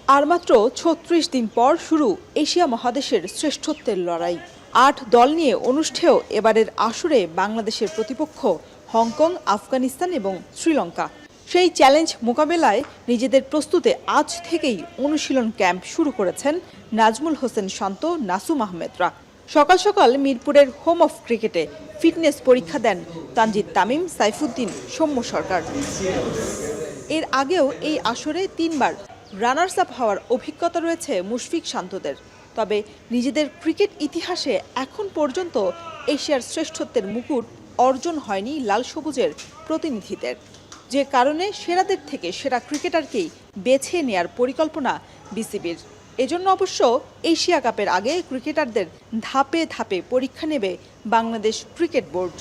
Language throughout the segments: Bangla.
আর মাত্র ৩৬ দিন পর শুরু এশিয়া মহাদেশের শ্রেষ্ঠত্বের লড়াই। ৮ দল নিয়ে অনুষ্ঠেয় এবারের আসরে বাংলাদেশের প্রতিপক্ষ হংকং, আফগানিস্তান এবং শ্রীলঙ্কা। সেই চ্যালেঞ্জ মোকাবেলায় নিজেদের প্রস্তুতে আজ থেকেই অনুশীলন ক্যাম্প শুরু করেছেন নাজমুল হোসেন শান্ত, নাসুম আহমেদরা। সকাল সকাল মিরপুরের হোম অফ ক্রিকেটে ফিটনেস পরীক্ষা দেন তানজিদ তামিম, সাইফুদ্দিন, সৌম্য সরকার। এর আগেও এই আসরে ৩ বার রানার্স আপ হওয়ার অভিজ্ঞতা রয়েছে মুশফিক শান্তদের। তবে নিজেদের ক্রিকেট ইতিহাসে এখন পর্যন্ত এশিয়ার শ্রেষ্ঠত্বের মুকুট অর্জন হয়নি লাল সবুজের প্রতিনিধিদের, যে কারণে সেরাদের থেকে সেরা ক্রিকেটারকেই বেছে নেয়ার পরিকল্পনা বিসিবির। এজন্য অবশ্য এশিয়া কাপের আগে ক্রিকেটারদের ধাপে ধাপে পরীক্ষা নেবে বাংলাদেশ ক্রিকেট বোর্ড।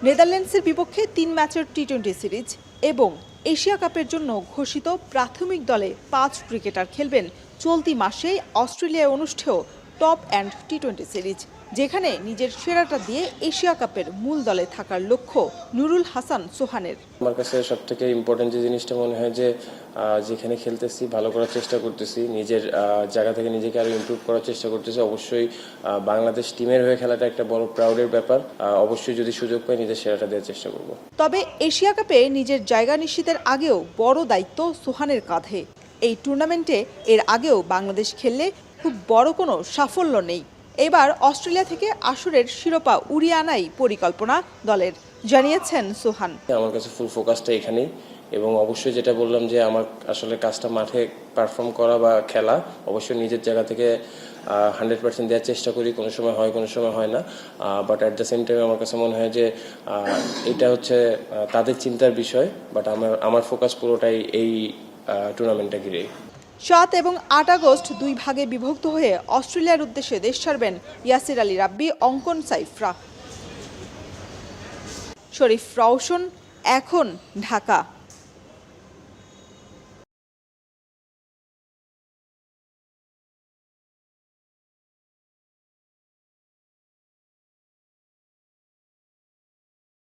নেদারল্যান্ডসের বিপক্ষে ৩ ম্যাচের টি-20 সিরিজ এবং এশিয়া কাপের জন্য ঘোষিত প্রাথমিক দলে ৫ ক্রিকেটার খেলবেন চলতি মাসেই অস্ট্রেলিয়ায় অনুষ্ঠেয় টপ অ্যান্ড টি-20 সিরিজ, যেখানে নিজের সেরাটা দিয়ে এশিয়া কাপের মূল দলে থাকার লক্ষ্য নুরুল হাসান সোহানের। আমার কাছে সবথেকে ইম্পর্টেন্ট যে জিনিসটা মনে হয় যে যেখানে খেলতেছি ভালো করার চেষ্টা করতেছি, নিজের জায়গা থেকে নিজেকে আরো ইমপ্রুভ করার চেষ্টা করতেছি। অবশ্যই বাংলাদেশ টিমের হয়ে খেলাটা একটা বড় প্রাউডের ব্যাপার। অবশ্যই যদি সুযোগ পাই নিজের সেরাটা দেওয়ার চেষ্টা করব। তবে এশিয়া কাপে নিজের জায়গা নিশ্চিতের আগেও বড় দায়িত্ব সোহানের কাঁধে। এই টুর্নামেন্টে এর আগেও বাংলাদেশ খেললে খুব বড় কোনো সাফল্য নেই। এবার অস্ট্রেলিয়া থেকে আসরের শিরোপা উড়িয়ে আনাই পরিকল্পনা দলের, জানিয়েছেন সোহান। আমার কাছে ফুল ফোকাসটা এখানেই, এবং অবশ্যই যেটা বললাম যে আমার আসলে কাজটা মাঠে পারফর্ম করা বা খেলা, অবশ্যই নিজের জায়গা থেকে 100% দেওয়ার চেষ্টা করি। কোনো সময় হয়, কোনো সময় হয় না, but at the same time আমার কাছে মনে হয় যে এটা হচ্ছে তাদের চিন্তার বিষয়, বাট আমার ফোকাস পুরোটাই এই টুর্নামেন্টটা ঘিরেই। ৭ এবং ৮ আগস্ট ২ ভাগে বিভক্ত হয়ে অস্ট্রেলিয়ার উদ্দেশ্যে দেশ ছাড়বেন ইয়াসির আলী রাব্বি, অঙ্কন সাইফরা। শরীফ রওশন, এখন ঢাকা।